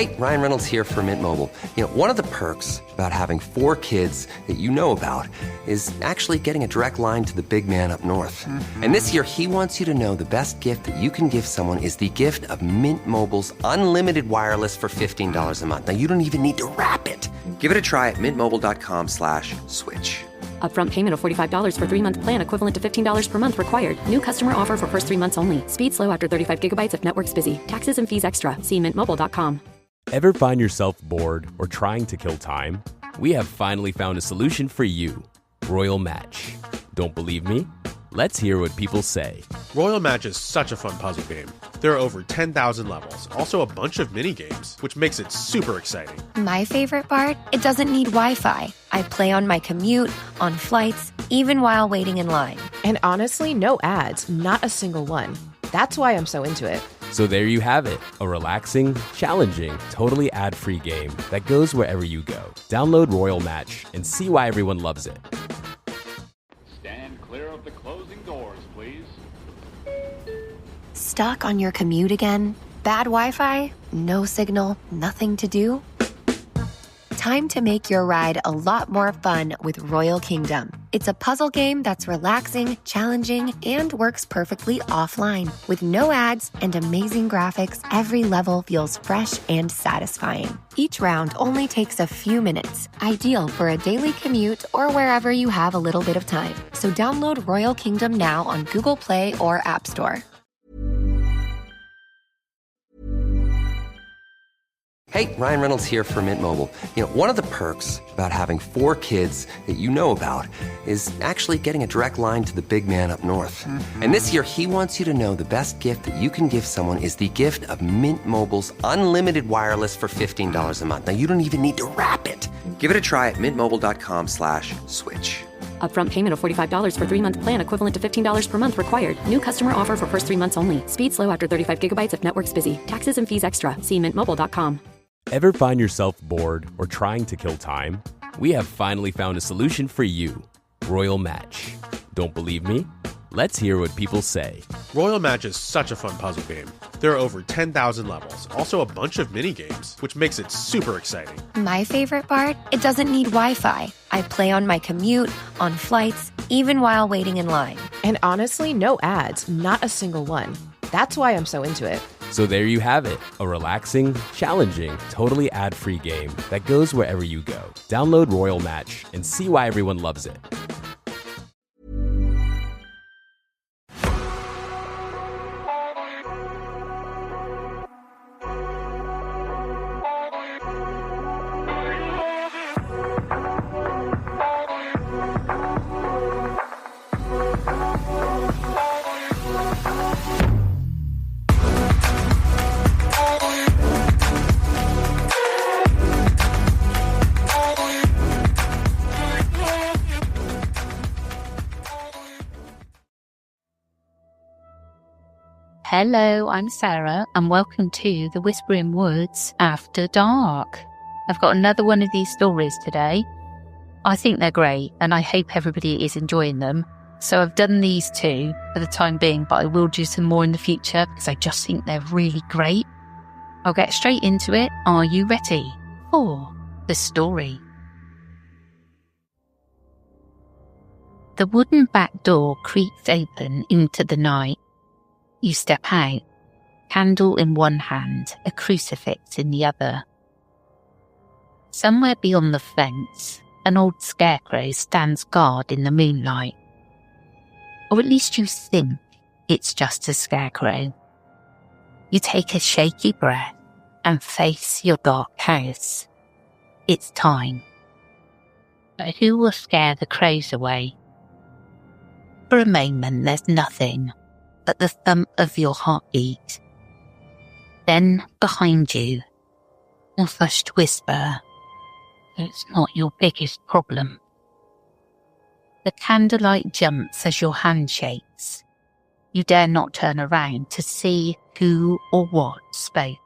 Hey, Ryan Reynolds here for Mint Mobile. You know, one of the perks about having 4 kids that you know about is actually getting a direct line to the big man up north. And this year, he wants you to know the best gift that you can give someone is the gift of Mint Mobile's unlimited wireless for $15 a month. Now, you don't even need to wrap it. Give it a try at mintmobile.com/switch. Upfront payment of $45 for 3-month plan equivalent to $15 per month required. New customer offer for first 3 months only. Speed slow after 35 gigabytes if network's busy. Taxes and fees extra. See mintmobile.com. Ever find yourself bored or trying to kill time? We have finally found a solution for you. Royal Match. Don't believe me? Let's hear what people say. Royal Match is such a fun puzzle game. There are over 10,000 levels, also a bunch of mini-games, which makes it super exciting. My favorite part? It doesn't need Wi-Fi. I play on my commute, on flights, even while waiting in line. And honestly, no ads, not a single one. That's why I'm so into it. So there you have it, a relaxing, challenging, totally ad-free game that goes wherever you go. Download Royal Match and see why everyone loves it. Stand clear of the closing doors, please. Stuck on your commute again? Bad Wi-Fi? No signal? Nothing to do? Time to make your ride a lot more fun with Royal Kingdom. It's a puzzle game that's relaxing, challenging, and works perfectly offline. With no ads and amazing graphics, every level feels fresh and satisfying. Each round only takes a few minutes, ideal for a daily commute or wherever you have a little bit of time. So download Royal Kingdom now on Google Play or App Store. Hey, Ryan Reynolds here for Mint Mobile. You know, one of the perks about having 4 kids that you know about is actually getting a direct line to the big man up north. And this year, he wants you to know the best gift that you can give someone is the gift of Mint Mobile's unlimited wireless for $15 a month. Now, you don't even need to wrap it. Give it a try at mintmobile.com/switch. Upfront payment of $45 for 3-month plan equivalent to $15 per month required. New customer offer for first 3 months only. Speed slow after 35 gigabytes if network's busy. Taxes and fees extra. See mintmobile.com. Ever find yourself bored or trying to kill time? We have finally found a solution for you. Royal Match. Don't believe me? Let's hear what people say. Royal Match is such a fun puzzle game. There are over 10,000 levels, also a bunch of mini-games, which makes it super exciting. My favorite part? It doesn't need Wi-Fi. I play on my commute, on flights, even while waiting in line. And honestly, no ads, not a single one. That's why I'm so into it. So there you have it, a relaxing, challenging, totally ad-free game that goes wherever you go. Download Royal Match and see why everyone loves it. Hello, I'm Sarah, and welcome to the Whispering Woods After Dark. I've got another one of these stories today. I think they're great, and I hope everybody is enjoying them. So I've done these 2 for the time being, but I will do some more in the future because I just think they're really great. I'll get straight into it. Are you ready for the story? The wooden back door creaks open into the night. You step out, candle in one hand, a crucifix in the other. Somewhere beyond the fence, an old scarecrow stands guard in the moonlight. Or at least you think it's just a scarecrow. You take a shaky breath and face your dark house. It's time. But who will scare the crows away? For a moment, there's nothing but the thump of your heartbeat. Then, behind you, a hushed whisper, "It's not your biggest problem." The candlelight jumps as your hand shakes. You dare not turn around to see who or what spoke.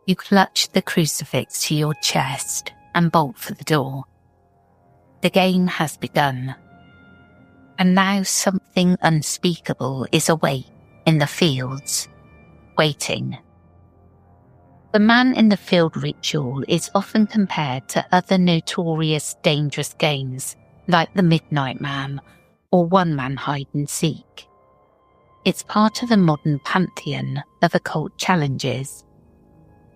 You clutch the crucifix to your chest and bolt for the door. The game has begun. And now something unspeakable is awake in the fields, waiting. The man in the field ritual is often compared to other notorious dangerous games like the Midnight Man or one-man hide-and-seek. It's part of the modern pantheon of occult challenges,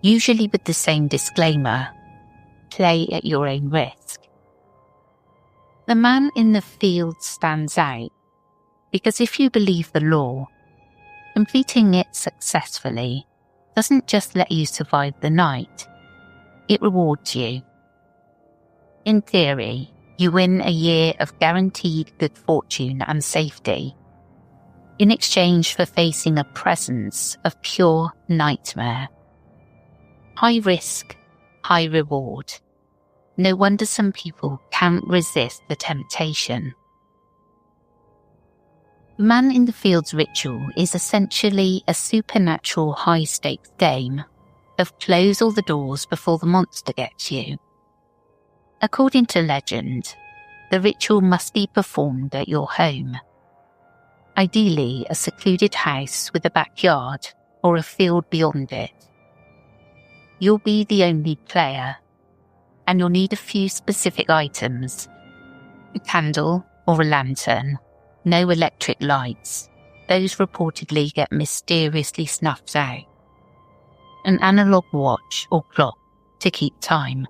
usually with the same disclaimer: play at your own risk. The man in the field stands out because if you believe the law, completing it successfully doesn't just let you survive the night, it rewards you. In theory, you win a year of guaranteed good fortune and safety, in exchange for facing a presence of pure nightmare. High risk, high reward. No wonder some people can't resist the temptation. The Man in the Fields ritual is essentially a supernatural high-stakes game of close all the doors before the monster gets you. According to legend, the ritual must be performed at your home. Ideally, a secluded house with a backyard or a field beyond it. You'll be the only player, and you'll need a few specific items: a candle or a lantern. No electric lights. Those reportedly get mysteriously snuffed out. An analog watch or clock to keep time.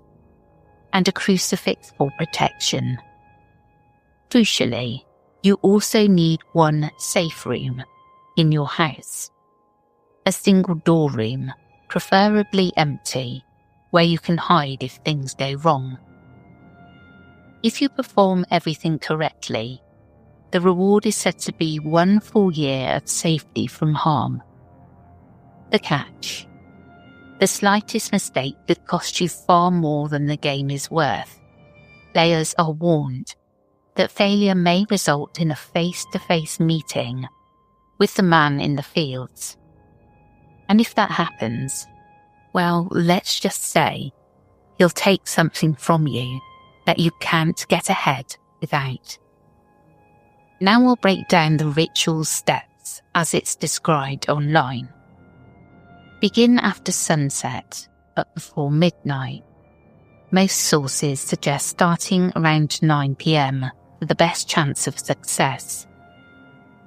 And a crucifix for protection. Crucially, you also need one safe room in your house. A single door room, preferably empty, where you can hide if things go wrong. If you perform everything correctly, the reward is said to be 1 full year of safety from harm. The catch: the slightest mistake could cost you far more than the game is worth. Players are warned that failure may result in a face-to-face meeting with the man in the fields. And if that happens, well, let's just say he'll take something from you that you can't get ahead without. Now we'll break down the ritual's steps as it's described online. Begin after sunset, but before midnight. Most sources suggest starting around 9 p.m. for the best chance of success.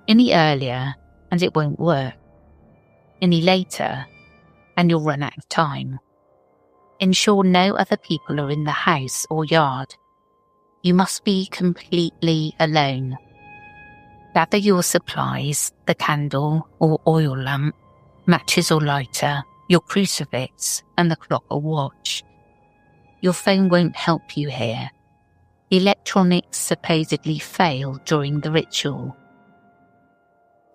Any earlier, and it won't work. Any later, and you'll run out of time. Ensure no other people are in the house or yard. You must be completely alone. Gather your supplies, the candle or oil lamp, matches or lighter, your crucifix, and the clock or watch. Your phone won't help you here. Electronics supposedly fail during the ritual.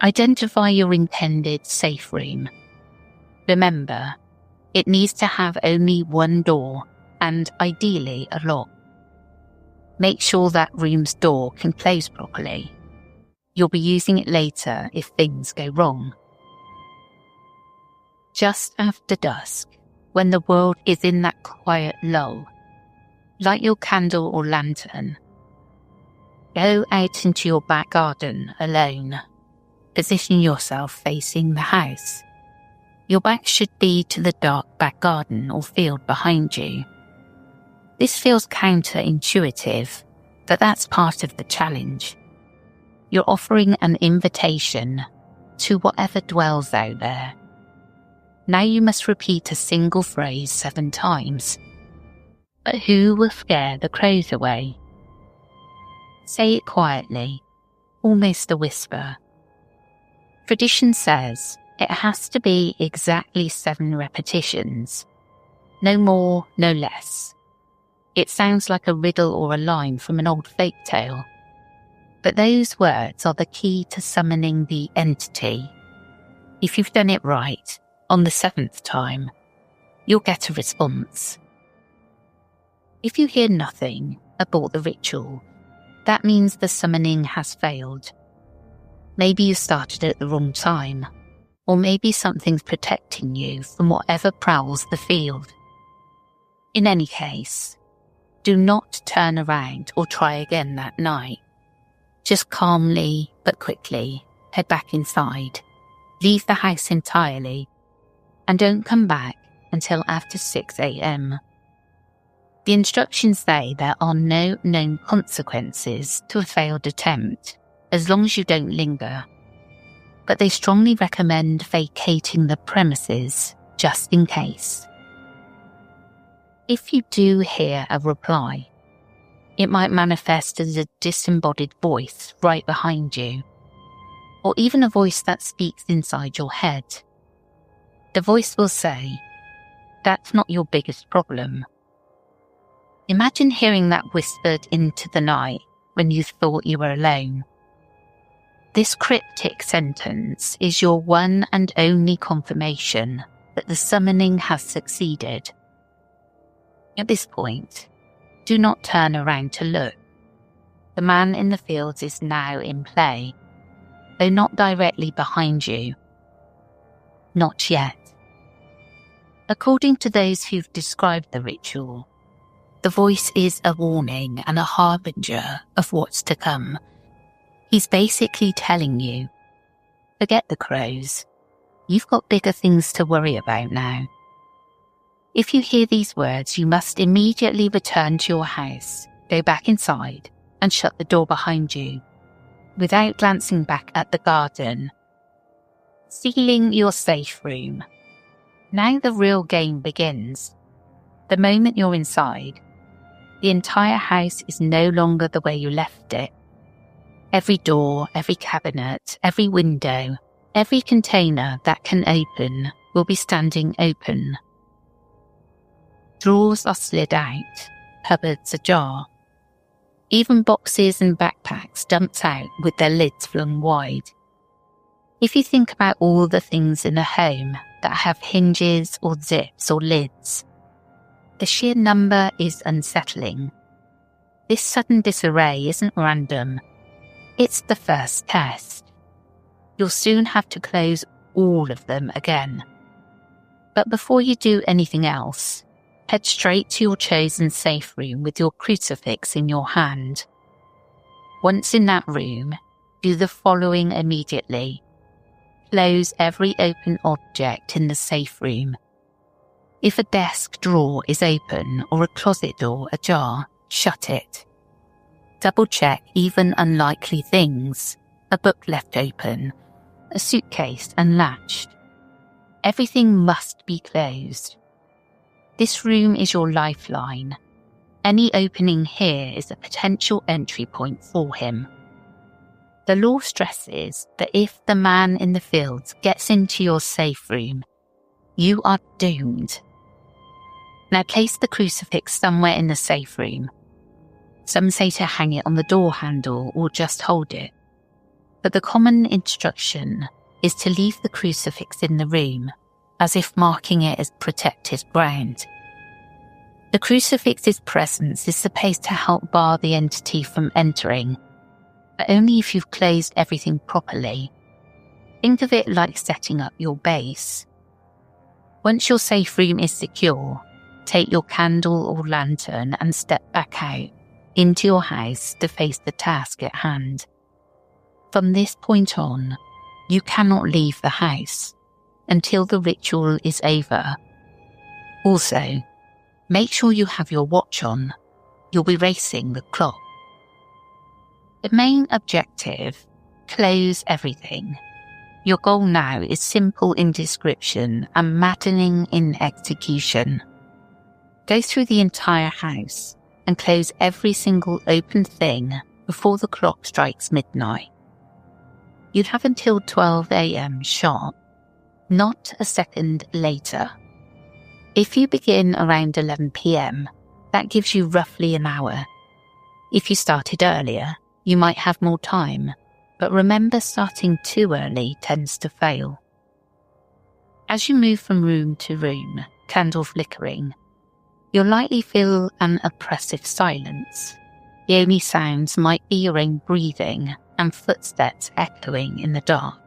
Identify your intended safe room. Remember, it needs to have only one door and ideally a lock. Make sure that room's door can close properly. You'll be using it later if things go wrong. Just after dusk, when the world is in that quiet lull, light your candle or lantern. Go out into your back garden alone. Position yourself facing the house. Your back should be to the dark back garden or field behind you. This feels counterintuitive, but that's part of the challenge. You're offering an invitation to whatever dwells out there. Now you must repeat a single phrase 7 times. But who will scare the crows away? Say it quietly, almost a whisper. Tradition says it has to be exactly 7 repetitions. No more, no less. It sounds like a riddle or a line from an old folk tale. But those words are the key to summoning the entity. If you've done it right, on the 7th time, you'll get a response. If you hear nothing about the ritual, that means the summoning has failed. Maybe you started at the wrong time, or maybe something's protecting you from whatever prowls the field. In any case, do not turn around or try again that night. Just calmly but quickly head back inside, leave the house entirely, and don't come back until after 6 a.m. The instructions say there are no known consequences to a failed attempt, as long as you don't linger. But they strongly recommend vacating the premises, just in case. If you do hear a reply, it might manifest as a disembodied voice right behind you, or even a voice that speaks inside your head. The voice will say, "That's not your biggest problem." Imagine hearing that whispered into the night when you thought you were alone. This cryptic sentence is your one and only confirmation that the summoning has succeeded. At this point, do not turn around to look. The man in the fields is now in play, though not directly behind you. Not yet. According to those who've described the ritual, the voice is a warning and a harbinger of what's to come. He's basically telling you, forget the crows. You've got bigger things to worry about now. If you hear these words, you must immediately return to your house, go back inside, and shut the door behind you, without glancing back at the garden. Sealing your safe room. Now the real game begins. The moment you're inside, the entire house is no longer the way you left it. Every door, every cabinet, every window, every container that can open will be standing open. Drawers are slid out, cupboards ajar. Even boxes and backpacks dumped out with their lids flung wide. If you think about all the things in a home that have hinges or zips or lids, the sheer number is unsettling. This sudden disarray isn't random. It's the first test. You'll soon have to close all of them again. But before you do anything else, head straight to your chosen safe room with your crucifix in your hand. Once in that room, do the following immediately. Close every open object in the safe room. If a desk drawer is open or a closet door ajar, shut it. Double check even unlikely things, a book left open, a suitcase unlatched. Everything must be closed. This room is your lifeline. Any opening here is a potential entry point for him. The law stresses that if the man in the fields gets into your safe room, you are doomed. Now place the crucifix somewhere in the safe room. Some say to hang it on the door handle or just hold it. But the common instruction is to leave the crucifix in the room, as if marking it as protected ground. The crucifix's presence is supposed to help bar the entity from entering, but only if you've closed everything properly. Think of it like setting up your base. Once your safe room is secure, take your candle or lantern and step back out into your house to face the task at hand. From this point on, you cannot leave the house until the ritual is over. Also, make sure you have your watch on. You'll be racing the clock. The main objective, close everything. Your goal now is simple in description and maddening in execution. Go through the entire house and close every single open thing before the clock strikes midnight. You'd have until 12 a.m. sharp, not a second later. If you begin around 11 p.m, that gives you roughly an hour. If you started earlier, you might have more time, but remember starting too early tends to fail. As you move from room to room, candle flickering, you'll likely feel an oppressive silence. The only sounds might be your own breathing and footsteps echoing in the dark.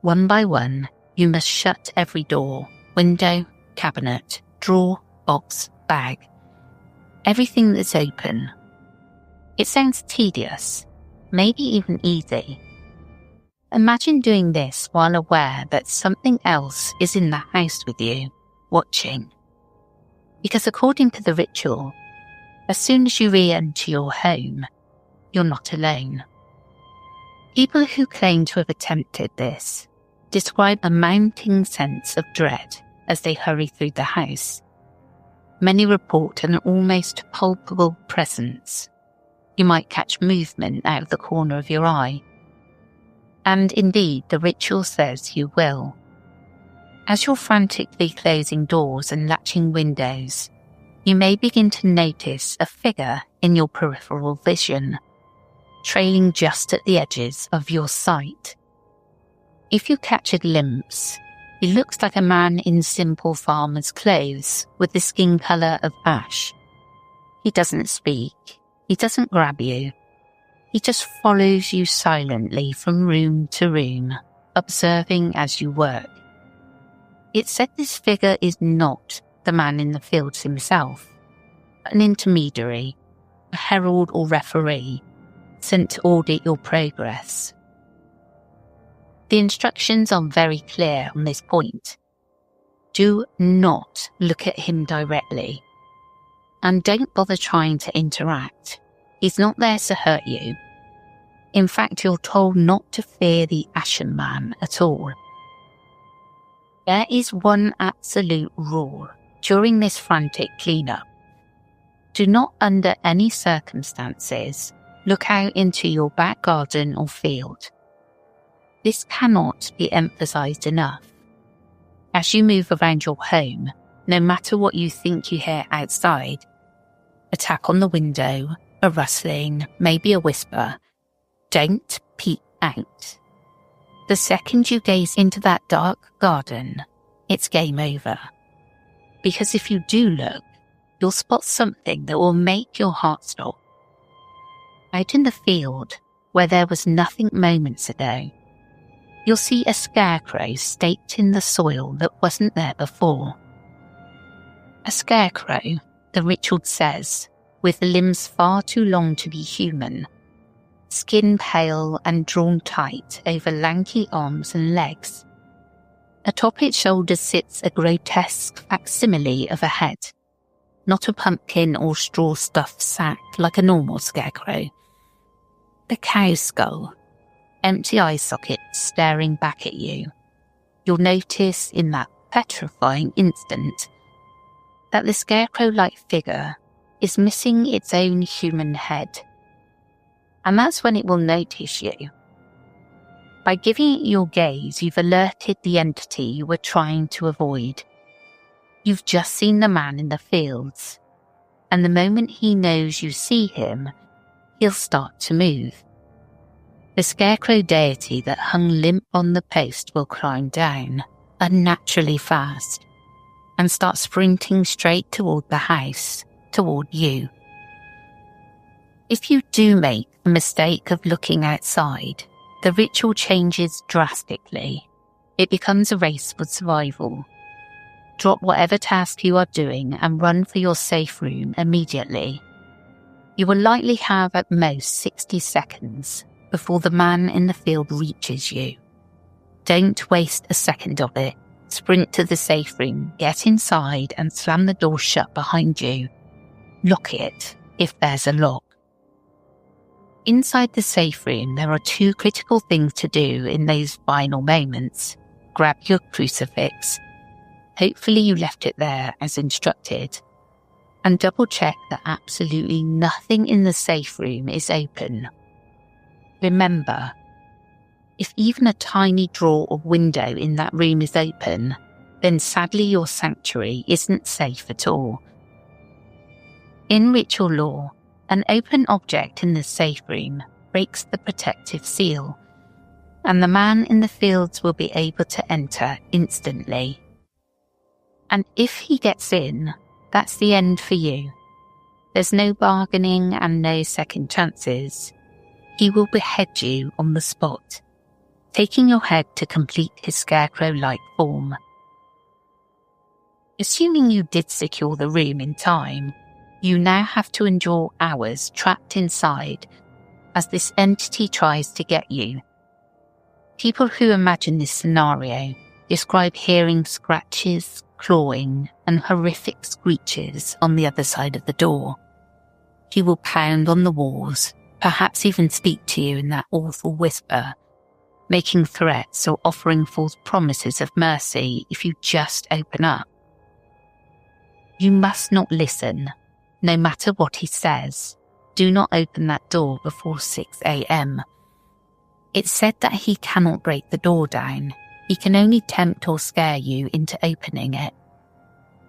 One by one, you must shut every door, window, cabinet, drawer, box, bag. Everything that's open. It sounds tedious, maybe even easy. Imagine doing this while aware that something else is in the house with you, watching. Because according to the ritual, as soon as you re-enter your home, you're not alone. People who claim to have attempted this describe a mounting sense of dread as they hurry through the house. Many report an almost palpable presence. You might catch movement out of the corner of your eye. And indeed, the ritual says you will. As you're frantically closing doors and latching windows, you may begin to notice a figure in your peripheral vision, trailing just at the edges of your sight. If you catch a glimpse, he looks like a man in simple farmer's clothes with the skin colour of ash. He doesn't speak. He doesn't grab you. He just follows you silently from room to room, observing as you work. It's said this figure is not the man in the fields himself, but an intermediary, a herald or referee, sent to audit your progress. The instructions are very clear on this point. Do not look at him directly. And don't bother trying to interact. He's not there to hurt you. In fact, you're told not to fear the Ashen Man at all. There is one absolute rule during this frantic cleanup. Do not under any circumstances look out into your back garden or field. This cannot be emphasized enough. As you move around your home, no matter what you think you hear outside, a tap on the window, a rustling, maybe a whisper, don't peek out. The second you gaze into that dark garden, it's game over. Because if you do look, you'll spot something that will make your heart stop. Out in the field, where there was nothing moments ago, you'll see a scarecrow staked in the soil that wasn't there before. A scarecrow, the ritual says, with limbs far too long to be human, skin pale and drawn tight over lanky arms and legs. Atop its shoulders sits a grotesque facsimile of a head, not a pumpkin or straw-stuffed sack like a normal scarecrow. A cow skull, empty eye sockets staring back at you. You'll notice in that petrifying instant that the scarecrow-like figure is missing its own human head. And that's when it will notice you. By giving it your gaze, you've alerted the entity you were trying to avoid. You've just seen the man in the fields, and the moment he knows you see him, he'll start to move. The scarecrow deity that hung limp on the post will climb down, unnaturally fast, and start sprinting straight toward the house, toward you. If you do make the mistake of looking outside, the ritual changes drastically. It becomes a race for survival. Drop whatever task you are doing and run for your safe room immediately. You will likely have at most 60 seconds before the man in the field reaches you. Don't waste a second of it. Sprint to the safe room, get inside and slam the door shut behind you. Lock it if there's a lock. Inside the safe room, there are two critical things to do in those final moments. Grab your crucifix. Hopefully you left it there as instructed. And double check that absolutely nothing in the safe room is open. Remember, if even a tiny drawer or window in that room is open, then sadly your sanctuary isn't safe at all. In ritual law, an open object in the safe room breaks the protective seal, and the man in the fields will be able to enter instantly. And if he gets in, that's the end for you. There's no bargaining and no second chances. He will behead you on the spot, taking your head to complete his scarecrow-like form. Assuming you did secure the room in time, you now have to endure hours trapped inside as this entity tries to get you. People who imagine this scenario describe hearing scratches, clawing and horrific screeches on the other side of the door. He will pound on the walls, perhaps even speak to you in that awful whisper, making threats or offering false promises of mercy if you just open up. You must not listen, no matter what he says. Do not open that door before 6 a.m. It's said that he cannot break the door down. He can only tempt or scare you into opening it.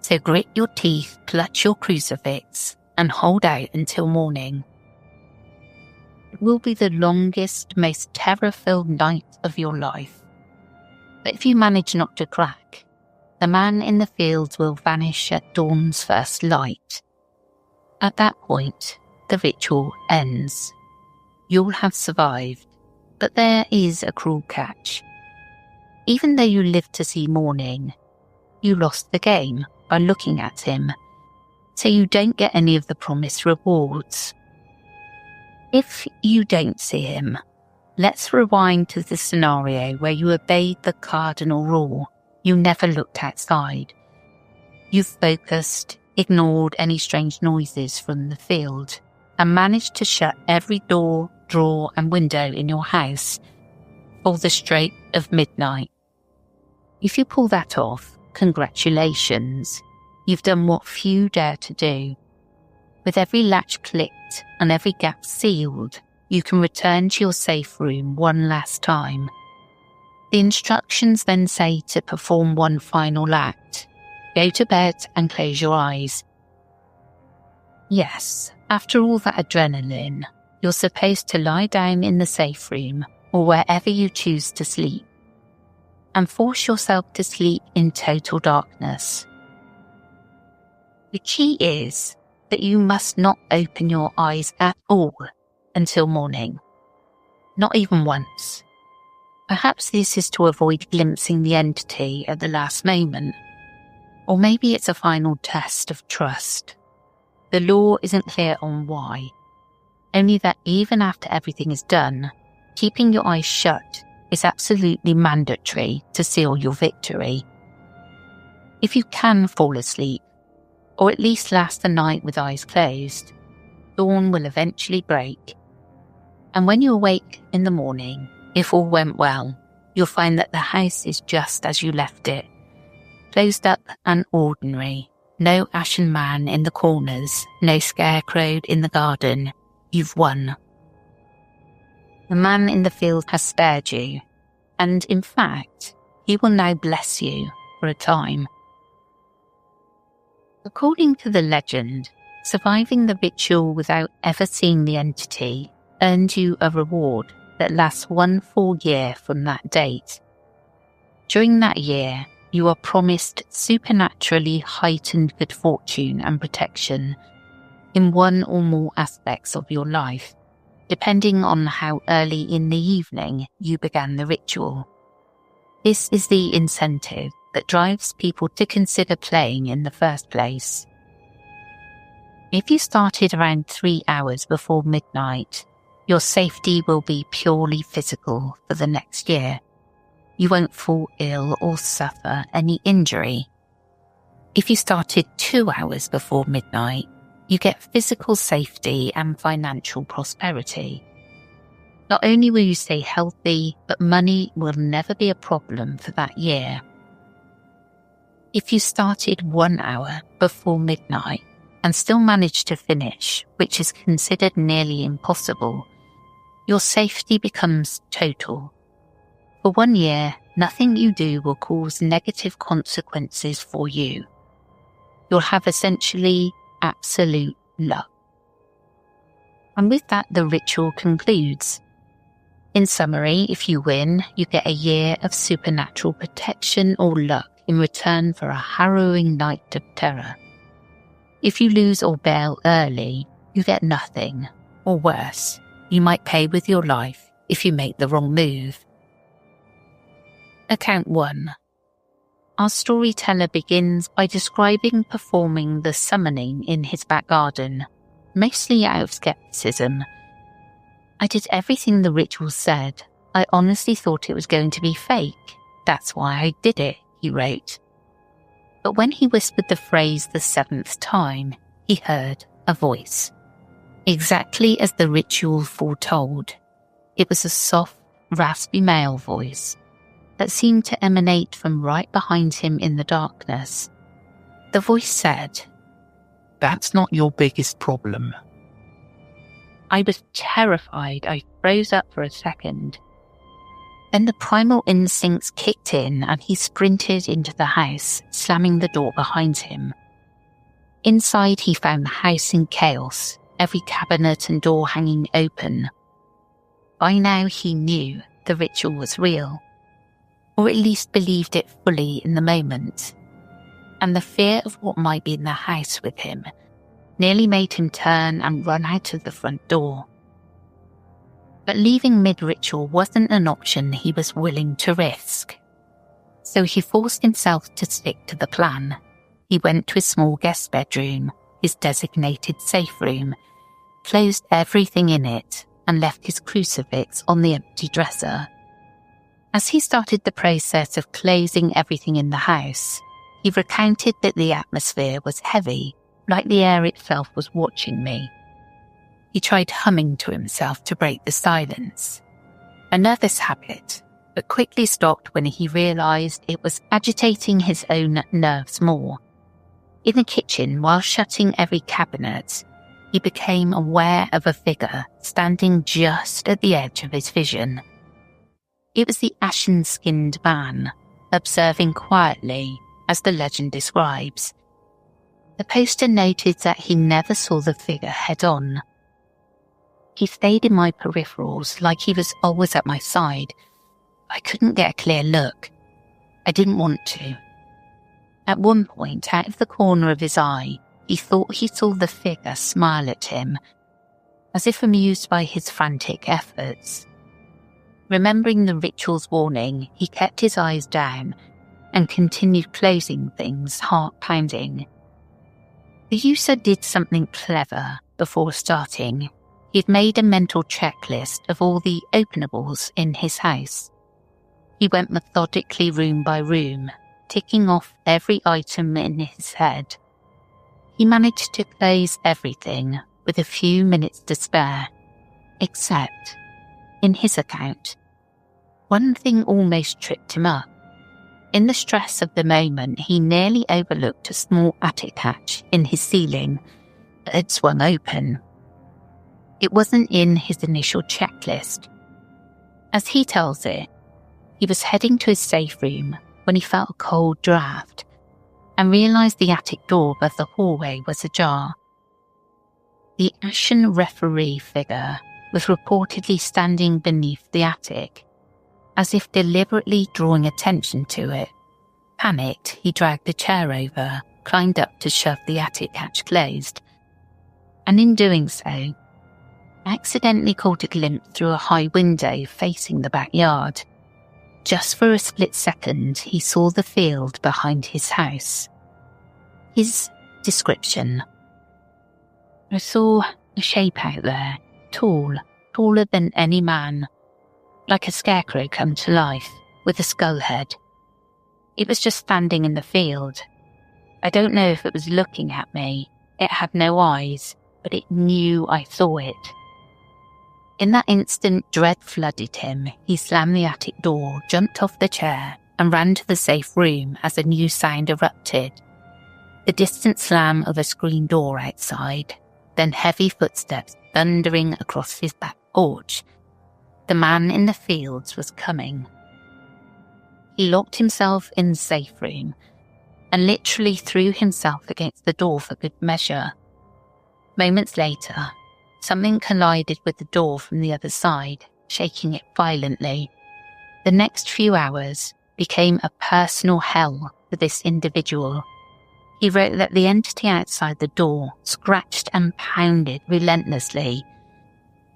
So grit your teeth, clutch your crucifix, and hold out until morning. It will be the longest, most terror-filled night of your life. But if you manage not to crack, the man in the fields will vanish at dawn's first light. At that point, the ritual ends. You'll have survived, but there is a cruel catch. Even though you lived to see morning, you lost the game by looking at him, so you don't get any of the promised rewards. If you don't see him, let's rewind to the scenario where you obeyed the cardinal rule. You never looked outside. You've focused, ignored any strange noises from the field, and managed to shut every door, drawer and window in your house for the stroke of midnight. If you pull that off, congratulations. You've done what few dare to do. With every latch clicked and every gap sealed, you can return to your safe room one last time. The instructions then say to perform one final act. Go to bed and close your eyes. Yes, after all that adrenaline, you're supposed to lie down in the safe room or wherever you choose to sleep, and force yourself to sleep in total darkness. The key is that you must not open your eyes at all until morning. Not even once. Perhaps this is to avoid glimpsing the entity at the last moment. Or maybe it's a final test of trust. The law isn't clear on why. Only that even after everything is done, keeping your eyes shut is absolutely mandatory to seal your victory. If you can fall asleep, or at least last the night with eyes closed, dawn will eventually break. And when you awake in the morning, if all went well, you'll find that the house is just as you left it. Closed up and ordinary. No ashen man in the corners, no scarecrow in the garden. You've won. The man in the field has spared you, and in fact, he will now bless you for a time. According to the legend, surviving the ritual without ever seeing the entity earned you a reward that lasts 1 full year from that date. During that year, you are promised supernaturally heightened good fortune and protection in one or more aspects of your life, depending on how early in the evening you began the ritual. This is the incentive that drives people to consider playing in the first place. If you started around 3 hours before midnight, your safety will be purely physical for the next year. You won't fall ill or suffer any injury. If you started 2 hours before midnight, you get physical safety and financial prosperity. Not only will you stay healthy, but money will never be a problem for that year. If you started 1 hour before midnight and still managed to finish, which is considered nearly impossible, your safety becomes total. For 1 year, nothing you do will cause negative consequences for you. You'll have essentially absolute luck. And with that, the ritual concludes. In summary, if you win, you get a year of supernatural protection or luck in return for a harrowing night of terror. If you lose or bail early, you get nothing, or worse, you might pay with your life if you make the wrong move. Account 1. Our storyteller begins by describing performing the summoning in his back garden, mostly out of skepticism. I did everything the ritual said. I honestly thought it was going to be fake. That's why I did it, he wrote. But when he whispered the phrase the 7th time, he heard a voice. Exactly as the ritual foretold, it was a soft, raspy male voice that seemed to emanate from right behind him in the darkness. The voice said, "That's not your biggest problem." I was terrified. I froze up for a second. Then the primal instincts kicked in and he sprinted into the house, slamming the door behind him. Inside, he found the house in chaos, every cabinet and door hanging open. By now, he knew the ritual was real, or at least believed it fully in the moment. And the fear of what might be in the house with him nearly made him turn and run out of the front door. But leaving mid-ritual wasn't an option he was willing to risk. So he forced himself to stick to the plan. He went to his small guest bedroom, his designated safe room, closed everything in it, and left his crucifix on the empty dresser. As he started the process of closing everything in the house, he recounted that the atmosphere was heavy, like the air itself was watching me. He tried humming to himself to break the silence. A nervous habit, but quickly stopped when he realised it was agitating his own nerves more. In the kitchen, while shutting every cabinet, he became aware of a figure standing just at the edge of his vision. It was the ashen-skinned man, observing quietly, as the legend describes. The poster noted that he never saw the figure head-on. He stayed in my peripherals like he was always at my side. I couldn't get a clear look. I didn't want to. At one point, out of the corner of his eye, he thought he saw the figure smile at him, as if amused by his frantic efforts. Remembering the ritual's warning, he kept his eyes down and continued closing things, heart pounding. The user did something clever before starting. He'd made a mental checklist of all the openables in his house. He went methodically room by room, ticking off every item in his head. He managed to close everything with a few minutes to spare, except, in his account, one thing almost tripped him up. In the stress of the moment, he nearly overlooked a small attic hatch in his ceiling that had swung open. It wasn't in his initial checklist. As he tells it, he was heading to his safe room when he felt a cold draft and realised the attic door above the hallway was ajar. The ashen referee figure was reportedly standing beneath the attic, as if deliberately drawing attention to it. Panicked, he dragged the chair over, climbed up to shove the attic hatch closed, and in doing so, accidentally caught a glimpse through a high window facing the backyard. Just for a split second, he saw the field behind his house. His description: I saw a shape out there, taller than any man, like a scarecrow come to life, with a skull head. It was just standing in the field. I don't know if it was looking at me. It had no eyes, but it knew I saw it. In that instant, dread flooded him. He slammed the attic door, jumped off the chair, and ran to the safe room as a new sound erupted. The distant slam of a screen door outside, then heavy footsteps thundering across his back porch. The man in the fields was coming. He locked himself in the safe room and literally threw himself against the door for good measure. Moments later, something collided with the door from the other side, shaking it violently. The next few hours became a personal hell for this individual. He wrote that the entity outside the door scratched and pounded relentlessly,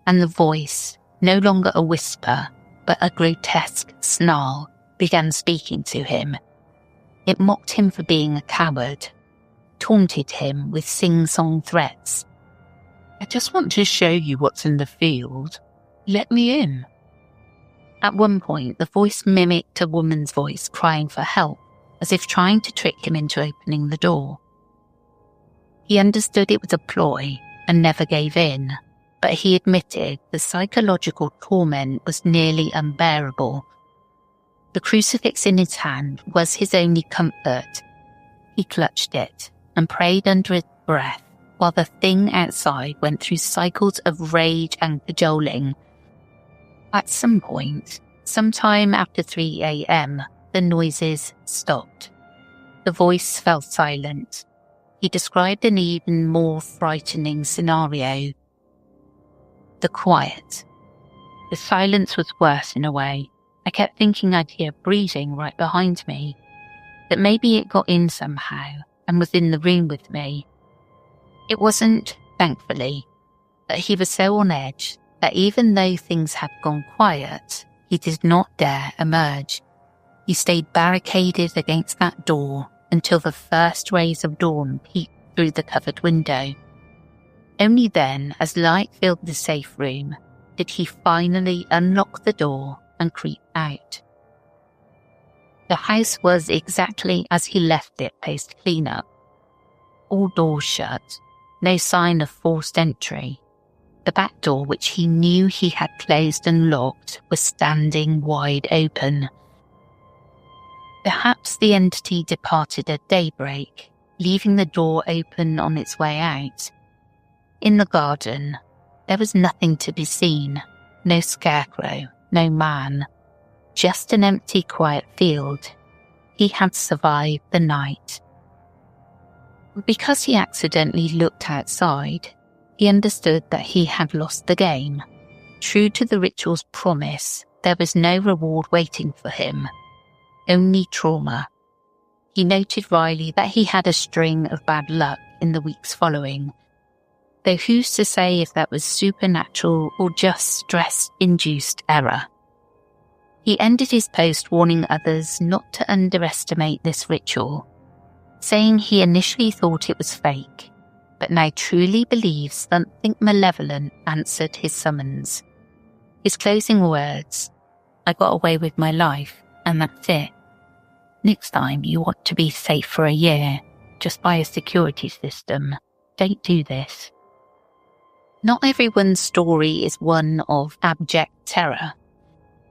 and the voice, no longer a whisper, but a grotesque snarl, began speaking to him. It mocked him for being a coward, taunted him with sing-song threats. I just want to show you what's in the field. Let me in. At one point, the voice mimicked a woman's voice crying for help, as if trying to trick him into opening the door. He understood it was a ploy and never gave in, but he admitted the psychological torment was nearly unbearable. The crucifix in his hand was his only comfort. He clutched it and prayed under his breath while the thing outside went through cycles of rage and cajoling. At some point, sometime after 3 a.m., the noises stopped. The voice fell silent. He described an even more frightening scenario. The quiet. The silence was worse in a way. I kept thinking I'd hear breathing right behind me, that maybe it got in somehow and was in the room with me. It wasn't, thankfully, but he was so on edge that even though things had gone quiet, he did not dare emerge. He stayed barricaded against that door until the first rays of dawn peeped through the covered window. Only then, as light filled the safe room, did he finally unlock the door and creep out. The house was exactly as he left it post cleanup. All doors shut, no sign of forced entry. The back door, which he knew he had closed and locked, was standing wide open. Perhaps the entity departed at daybreak, leaving the door open on its way out. In the garden, there was nothing to be seen. No scarecrow, no man. Just an empty, quiet field. He had survived the night. Because he accidentally looked outside, he understood that he had lost the game. True to the ritual's promise, there was no reward waiting for him. Only trauma. He noted wryly that he had a string of bad luck in the weeks following, though who's to say if that was supernatural or just stress-induced error. He ended his post warning others not to underestimate this ritual, saying he initially thought it was fake, but now truly believes something malevolent answered his summons. His closing words, "I got away with my life, and that's it. Next time you want to be safe for a year, just buy a security system. Don't do this." Not everyone's story is one of abject terror.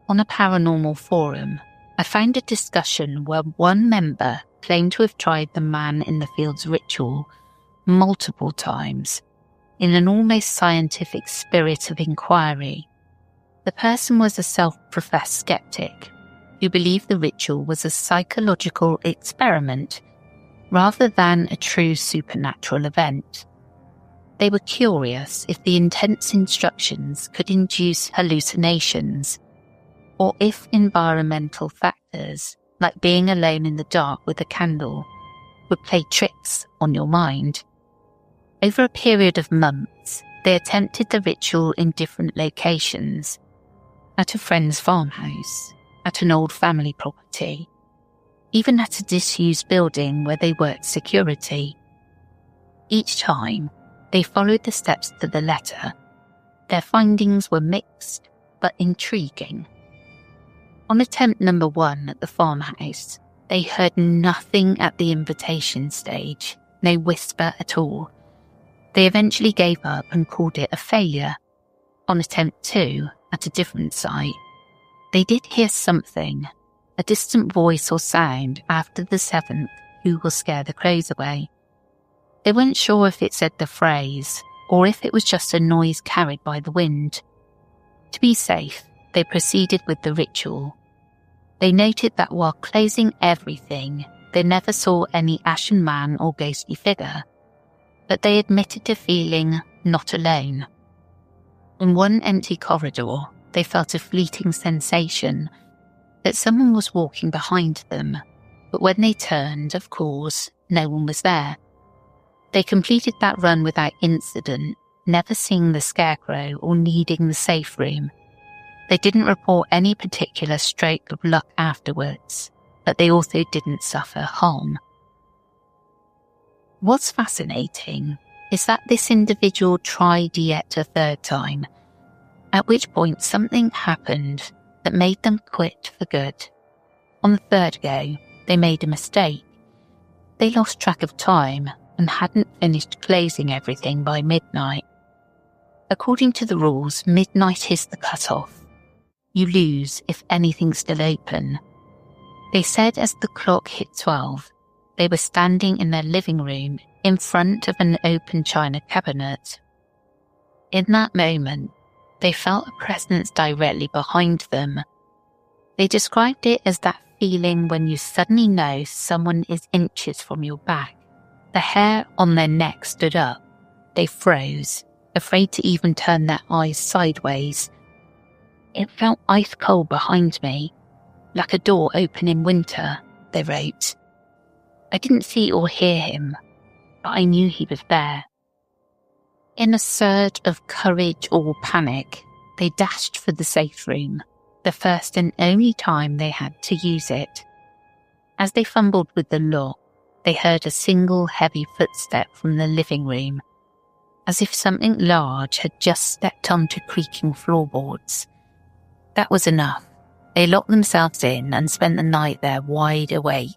On a paranormal forum, I found a discussion where one member claimed to have tried the man in the fields ritual multiple times, in an almost scientific spirit of inquiry. The person was a self-professed skeptic who believed the ritual was a psychological experiment rather than a true supernatural event. They were curious if the intense instructions could induce hallucinations, or if environmental factors, like being alone in the dark with a candle, would play tricks on your mind. Over a period of months, they attempted the ritual in different locations, at a friend's farmhouse, at an old family property, even at a disused building where they worked security. Each time, they followed the steps to the letter. Their findings were mixed, but intriguing. On attempt number 1 at the farmhouse, they heard nothing at the invitation stage, no whisper at all. They eventually gave up and called it a failure. On attempt 2, at a different site, they did hear something, a distant voice or sound after the 7th, "Who will scare the crows away?" They weren't sure if it said the phrase, or if it was just a noise carried by the wind. To be safe, they proceeded with the ritual. They noted that while closing everything, they never saw any ashen man or ghostly figure, but they admitted to feeling not alone. In one empty corridor, they felt a fleeting sensation that someone was walking behind them, but when they turned, of course, no one was there. They completed that run without incident, never seeing the scarecrow or needing the safe room. They didn't report any particular stroke of luck afterwards, but they also didn't suffer harm. What's fascinating is that this individual tried yet a 3rd time, at which point something happened that made them quit for good. On the 3rd go, they made a mistake. They lost track of time and hadn't finished closing everything by midnight. According to the rules, midnight is the cutoff. You lose if anything's still open. They said as the clock hit 12, they were standing in their living room in front of an open china cabinet. In that moment, they felt a presence directly behind them. They described it as that feeling when you suddenly know someone is inches from your back. The hair on their neck stood up. They froze, afraid to even turn their eyes sideways. It felt ice cold behind me, like a door open in winter, they wrote. I didn't see or hear him, but I knew he was there. In a surge of courage or panic, they dashed for the safe room, the first and only time they had to use it. As they fumbled with the lock, they heard a single heavy footstep from the living room, as if something large had just stepped onto creaking floorboards. That was enough. They locked themselves in and spent the night there wide awake,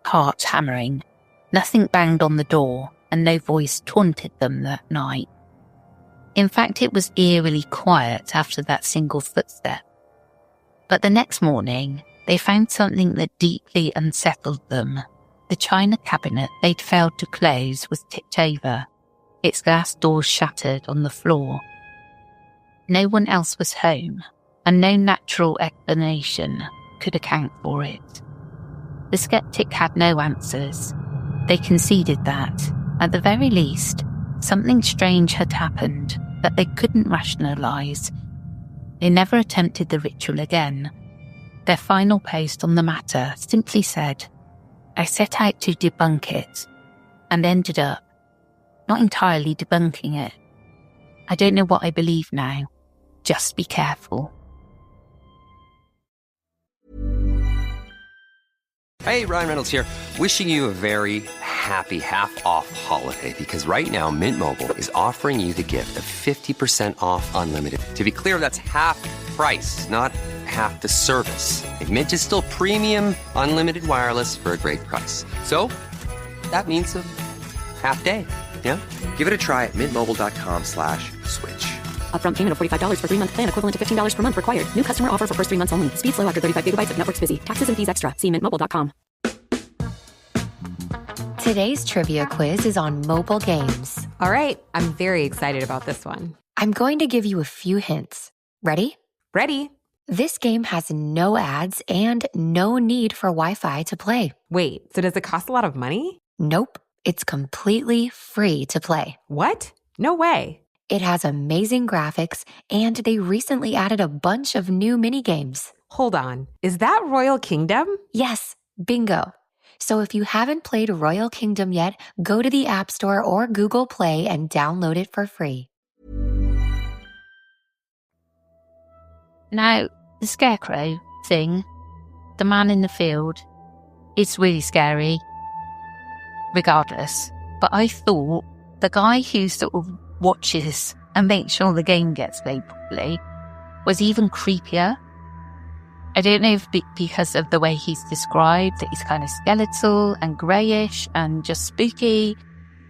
heart hammering. Nothing banged on the door and no voice taunted them that night. In fact, it was eerily quiet after that single footstep. But the next morning, they found something that deeply unsettled them. The china cabinet they'd failed to close was tipped over, its glass doors shattered on the floor. No one else was home, and no natural explanation could account for it. The skeptic had no answers. They conceded that, at the very least, something strange had happened that they couldn't rationalise. They never attempted the ritual again. Their final post on the matter simply said, I set out to debunk it, and ended up not entirely debunking it. I don't know what I believe now. Just be careful. Hey, Ryan Reynolds here, wishing you a very happy half-off holiday, because right now Mint Mobile is offering you the gift of 50% off unlimited. To be clear, that's half price, not half the service. And Mint is still premium, unlimited wireless for a great price. So, that means a half day, yeah? Give it a try at mintmobile.com/switch. Upfront payment of $45 for 3-month plan equivalent to $15 per month required. New customer offer for first 3 months only. Speed slow after 35 gigabytes if network's busy. Taxes and fees extra. See mintmobile.com. Today's trivia quiz is on mobile games. All right, I'm very excited about this one. I'm going to give you a few hints. Ready? Ready? This game has no ads and no need for Wi-Fi to play. Wait, so does it cost a lot of money? Nope, it's completely free to play. What? No way. It has amazing graphics, and they recently added a bunch of new mini-games. Hold on, is that Royal Kingdom? Yes, bingo. So if you haven't played Royal Kingdom yet, go to the App Store or Google Play and download it for free. Now, the scarecrow thing, the man in the field, it's really scary, regardless. But I thought the guy who sort of watches and makes sure the game gets played properly was even creepier. I don't know if because of the way he's described, that he's kind of skeletal and greyish and just spooky,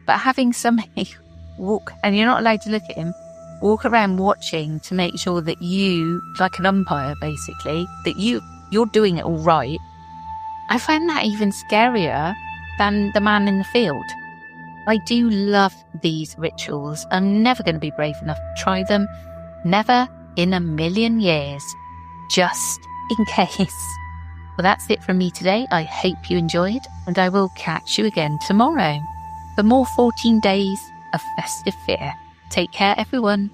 but having somebody walk, and you're not allowed to look at him, walk around watching to make sure that you, like an umpire basically, that you're doing it all right, I find that even scarier than the man in the field. I do love these rituals. I'm never going to be brave enough to try them. Never in a million years. Just in case. Well, that's it from me today. I hope you enjoyed, and I will catch you again tomorrow for more 14 days of festive fear. Take care, everyone.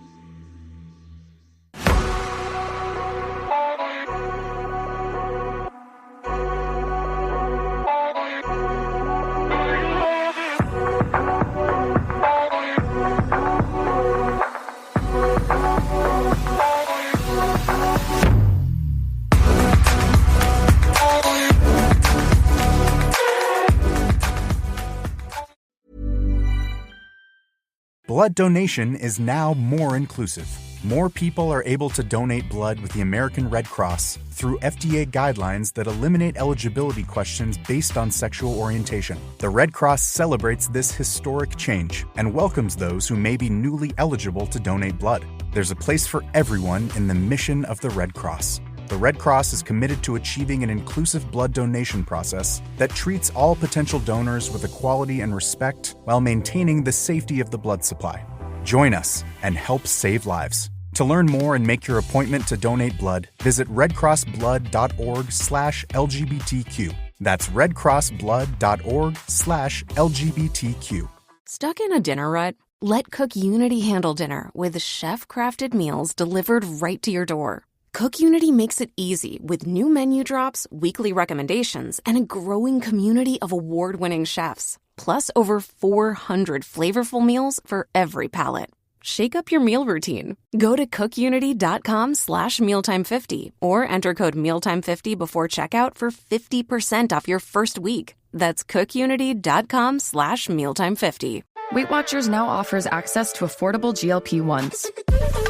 Blood donation is now more inclusive. More people are able to donate blood with the American Red Cross through FDA guidelines that eliminate eligibility questions based on sexual orientation. The Red Cross celebrates this historic change and welcomes those who may be newly eligible to donate blood. There's a place for everyone in the mission of the Red Cross. The Red Cross is committed to achieving an inclusive blood donation process that treats all potential donors with equality and respect while maintaining the safety of the blood supply. Join us and help save lives. To learn more and make your appointment to donate blood, visit redcrossblood.org/LGBTQ. That's redcrossblood.org/LGBTQ. Stuck in a dinner rut? Let Cook Unity handle dinner with chef-crafted meals delivered right to your door. Cook Unity makes it easy with new menu drops, weekly recommendations, and a growing community of award-winning chefs. Plus over 400 flavorful meals for every palate. Shake up your meal routine. Go to cookunity.com/mealtime50 or enter code mealtime50 before checkout for 50% off your first week. That's cookunity.com/mealtime50. Weight Watchers now offers access to affordable GLP-1s.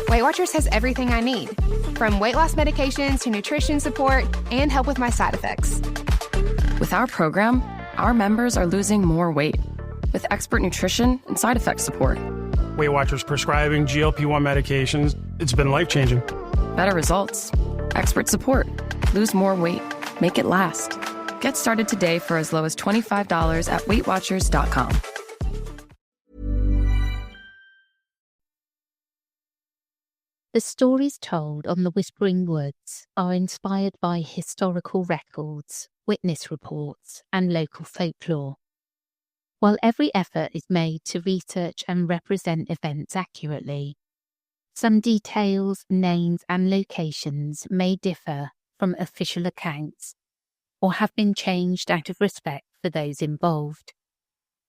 Weight Watchers has everything I need, from weight loss medications to nutrition support and help with my side effects. With our program, our members are losing more weight with expert nutrition and side effect support. Weight Watchers prescribing GLP-1 medications, it's been life-changing. Better results, expert support, lose more weight, make it last. Get started today for as low as $25 at WeightWatchers.com. The stories told on the Whispering Woods are inspired by historical records, witness reports, and local folklore. While every effort is made to research and represent events accurately, some details, names, and locations may differ from official accounts or have been changed out of respect for those involved.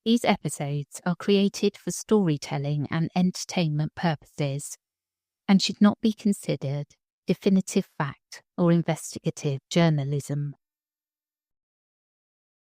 These episodes are created for storytelling and entertainment purposes and should not be considered definitive fact or investigative journalism.